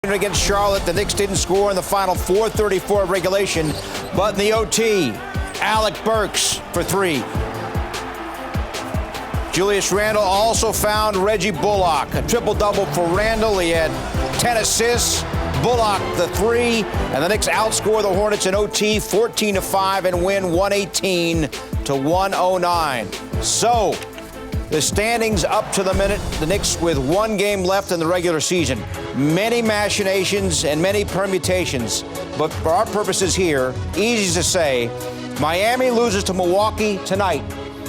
Against Charlotte, the Knicks didn't score in the final 4:34 of regulation, but in the OT, Alec Burks for three. Julius Randle also found Reggie Bullock. A triple-double for Randle. He had 10 assists. Bullock the three, and the Knicks outscore the Hornets in OT 14-5 and win 118-109. So, the standings up to the minute, the Knicks with one game left in the regular season. Many machinations and many permutations. But for our purposes here, easy to say, Miami loses to Milwaukee tonight,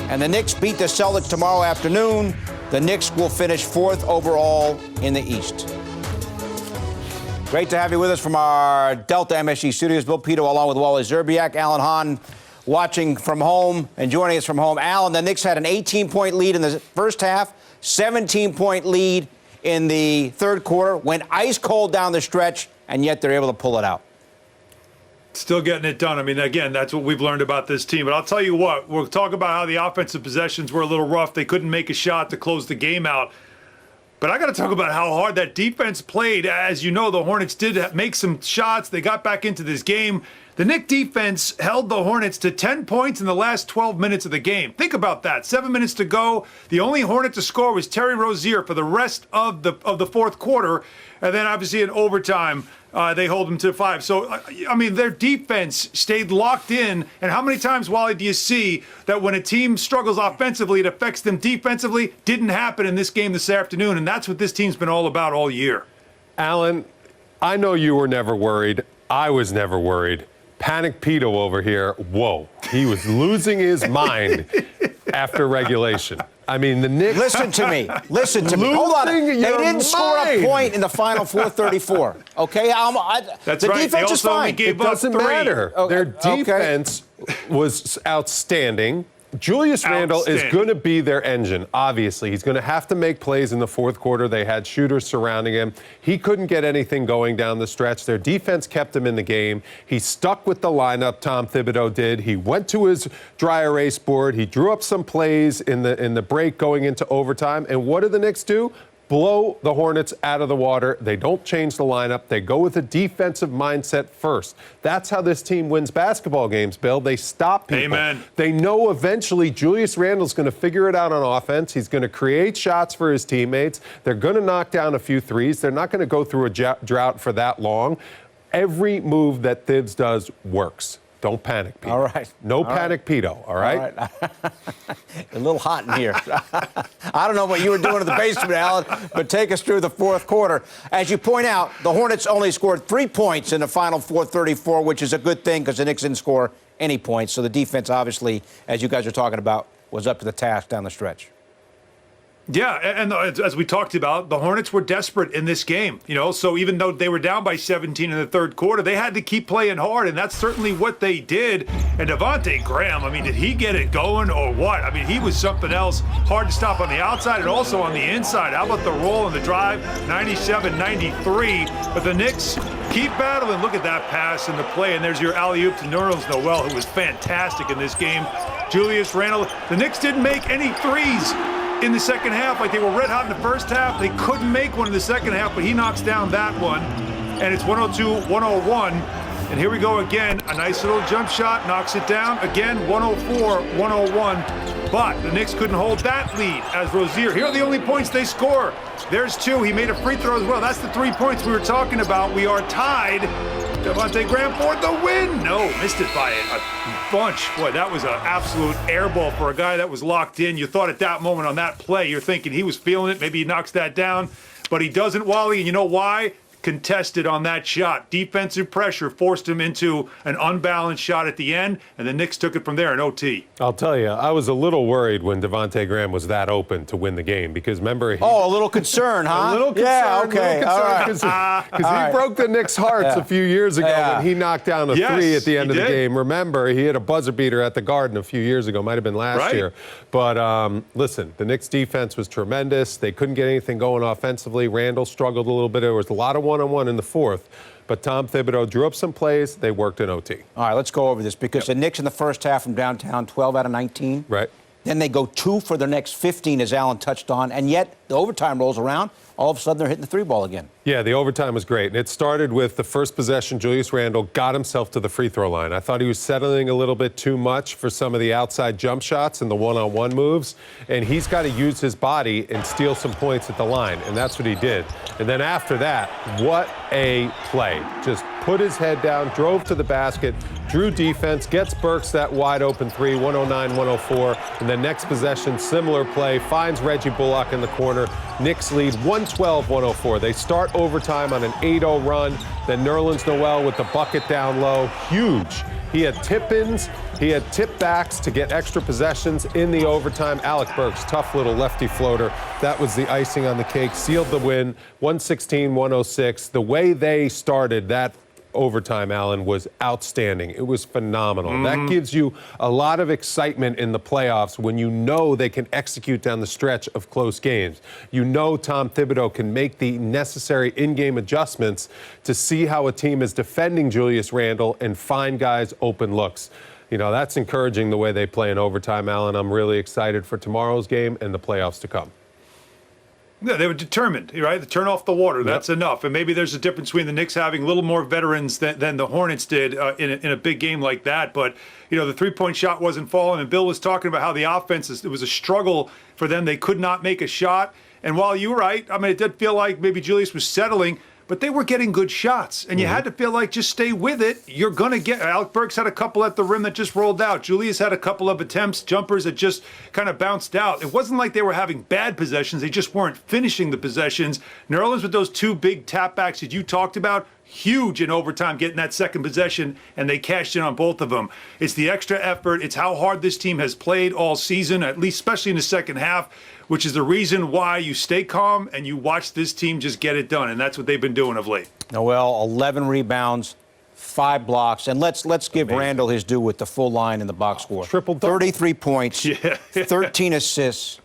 and the Knicks beat the Celtics tomorrow afternoon. The Knicks will finish fourth overall in the East. Great to have you with us from our Delta MSG studios. Bill Pito along with Wally Zerbiak, Alan Hahn watching from home and joining us from home. Alan, the Knicks had an 18-point lead in the first half, 17-point lead in the third quarter, went ice cold down the stretch, and yet they're able to pull it out. Still getting it done. I mean, again, that's what we've learned about this team. But I'll tell you what, we'll talk about how the offensive possessions were a little rough. They couldn't make a shot to close the game out. But I got to talk about how hard that defense played. As you know, the Hornets did make some shots. They got back into this game. The Knicks defense held the Hornets to 10 points in the last 12 minutes of the game. Think about that. 7 minutes to go. The only Hornet to score was Terry Rozier for the rest of the fourth quarter. And then obviously in overtime, they hold them to 5. So, I mean, their defense stayed locked in. And how many times, Wally, do you see that when a team struggles offensively, it affects them defensively? Didn't happen in this game this afternoon. And that's what this team's been all about all year. Alan, I know you were never worried. I was never worried. Panic Pito over here, whoa. He was losing his mind after regulation. I mean, the Knicks... Listen to me. Listen to me. Hold on. They didn't score a point in the final 4:34. Okay? That's the right. defense is fine. It doesn't matter. Okay. Their defense was outstanding. Julius Randle is going to be their engine, obviously. He's going to have to make plays in the fourth quarter. They had shooters surrounding him. He couldn't get anything going down the stretch. Their defense kept him in the game. He stuck with the lineup, Tom Thibodeau did. He went to his dry erase board. He drew up some plays in the break going into overtime. And what did the Knicks do? Blow the Hornets out of the water. They don't change the lineup. They go with a defensive mindset first. That's how this team wins basketball games, Bill. They stop people. Amen. They know eventually Julius Randle's going to figure it out on offense. He's going to create shots for his teammates. They're going to knock down a few threes. They're not going to go through a drought for that long. Every move that Thibs does works. Don't panic, Pito. All right. No panic, Pito, all right? A little hot in here. I don't know what you were doing in the basement, Alan, but take us through the fourth quarter. As you point out, the Hornets only scored 3 points in the final 4:34, which is a good thing because the Knicks didn't score any points. So the defense, obviously, as you guys are talking about, was up to the task down the stretch. Yeah, and as we talked about, the Hornets were desperate in this game, so even though they were down by 17 in the third quarter, they had to keep playing hard, and that's certainly what they did. And Devontae Graham, I mean, did he get it going or what? I mean, he was something else, hard to stop on the outside and also on the inside. How about the roll and the drive, 97-93, but the Knicks keep battling. Look at that pass and the play, and there's your alley-oop to Nerlens Noel, who was fantastic in this game. Julius Randle, the Knicks didn't make any threes in the second half, like they were red hot in the first half. They couldn't make one in the second half, but he knocks down that one. And it's 102-101. And here we go again. A nice little jump shot, knocks it down. Again, 104-101. But the Knicks couldn't hold that lead as Rozier. Here are the only points they score. There's 2. He made a free throw as well. That's the 3 points we were talking about. We are tied. Devontae Graham for the win. No, missed it by a bunch. Boy, that was an absolute air ball for a guy that was locked in. You thought at that moment on that play, you're thinking he was feeling it. Maybe he knocks that down. But he doesn't, Wally. And you know why? Contested on that shot. Defensive pressure forced him into an unbalanced shot at the end, and the Knicks took it from there in OT. I'll tell you, I was a little worried when Devontae Graham was that open to win the game because remember... a little concern, huh? A little concern. Yeah, okay. All right. Because he broke the Knicks' hearts a few years ago when he knocked down a 3 at the end of the game. Remember, he hit a buzzer beater at the Garden a few years ago. Might have been last year. But listen, the Knicks' defense was tremendous. They couldn't get anything going offensively. Randle struggled a little bit. There was a lot of one-on-one in the fourth. But Tom Thibodeau drew up some plays. They worked in OT. All right, let's go over this because the Knicks in the first half from downtown, 12 out of 19. Right. Then they go 2 for their next 15, as Alan touched on, and yet the overtime rolls around. all of a sudden they're hitting the three ball again. Yeah, the overtime was great. And it started with the first possession. Julius Randle got himself to the free throw line. I thought he was settling a little bit too much for some of the outside jump shots and the one-on-one moves. And he's got to use his body and steal some points at the line. And that's what he did. And then after that, what a play. Just put his head down, drove to the basket, drew defense, gets Burks that wide open three, 109-104. And the next possession, similar play, finds Reggie Bullock in the corner. Knicks lead 112-104. They start overtime on an 8-0 run. Then Nerlens Noel with the bucket down low. Huge. He had tip-ins. He had tip-backs to get extra possessions in the overtime. Alec Burks, tough little lefty floater. That was the icing on the cake. Sealed the win, 116-106. The way they started that overtime, Alan, was outstanding. It was phenomenal. That gives you a lot of excitement in the playoffs when you know they can execute down the stretch of close games. You know Tom Thibodeau can make the necessary in-game adjustments to see how a team is defending Julius Randle and find guys open looks. You know, that's encouraging the way they play in overtime, Alan. I'm really excited for tomorrow's game and the playoffs to come. Yeah, they were determined, right? To turn off the water, that's enough. And maybe there's a difference between the Knicks having a little more veterans than the Hornets did in a big game like that. But, you know, the three-point shot wasn't falling. And Bill was talking about how the offense, it was a struggle for them. They could not make a shot. And while you were right, I mean, it did feel like maybe Julius was settling, but they were getting good shots. And you had to feel like just stay with it. You're going to get – Alec Burks had a couple at the rim that just rolled out. Julius had a couple of attempts, jumpers that just kind of bounced out. It wasn't like they were having bad possessions. They just weren't finishing the possessions. Nerlens with those two big tap-backs that you talked about, huge in overtime, getting that second possession, and they cashed in on both of them. It's the extra effort. It's how hard this team has played all season, at least especially in the second half, which is the reason why you stay calm and you watch this team just get it done, and that's what they've been doing of late. Noel, 11 rebounds, 5 blocks, and let's give Randle his due with the full line in the box score. Triple-double. 33 points, 13 assists,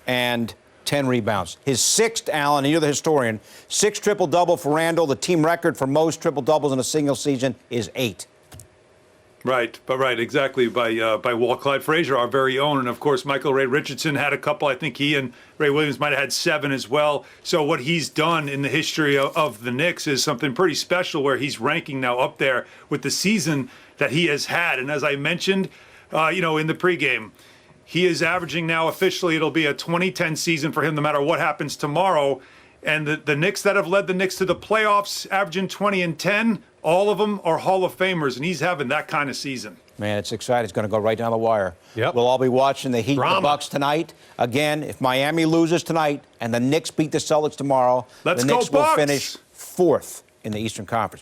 and 10 rebounds. His sixth, Allen, and you're the historian, 6 triple-double for Randle. The team record for most triple-doubles in a single season is 8. Right, exactly, by Walt Clyde Frazier, our very own. And, of course, Michael Ray Richardson had a couple. I think he and Ray Williams might have had 7 as well. So what he's done in the history of the Knicks is something pretty special, where he's ranking now up there with the season that he has had. And as I mentioned, in the pregame, he is averaging now officially, it'll be a 2010 season for him no matter what happens tomorrow. And the Knicks that have led the Knicks to the playoffs, averaging 20 and 10, all of them are Hall of Famers, and he's having that kind of season. Man, it's exciting. It's going to go right down the wire. Yep. We'll all be watching the Heat and the Bucks tonight. Again, if Miami loses tonight and the Knicks beat the Celtics tomorrow, the Knicks will finish 4th in the Eastern Conference.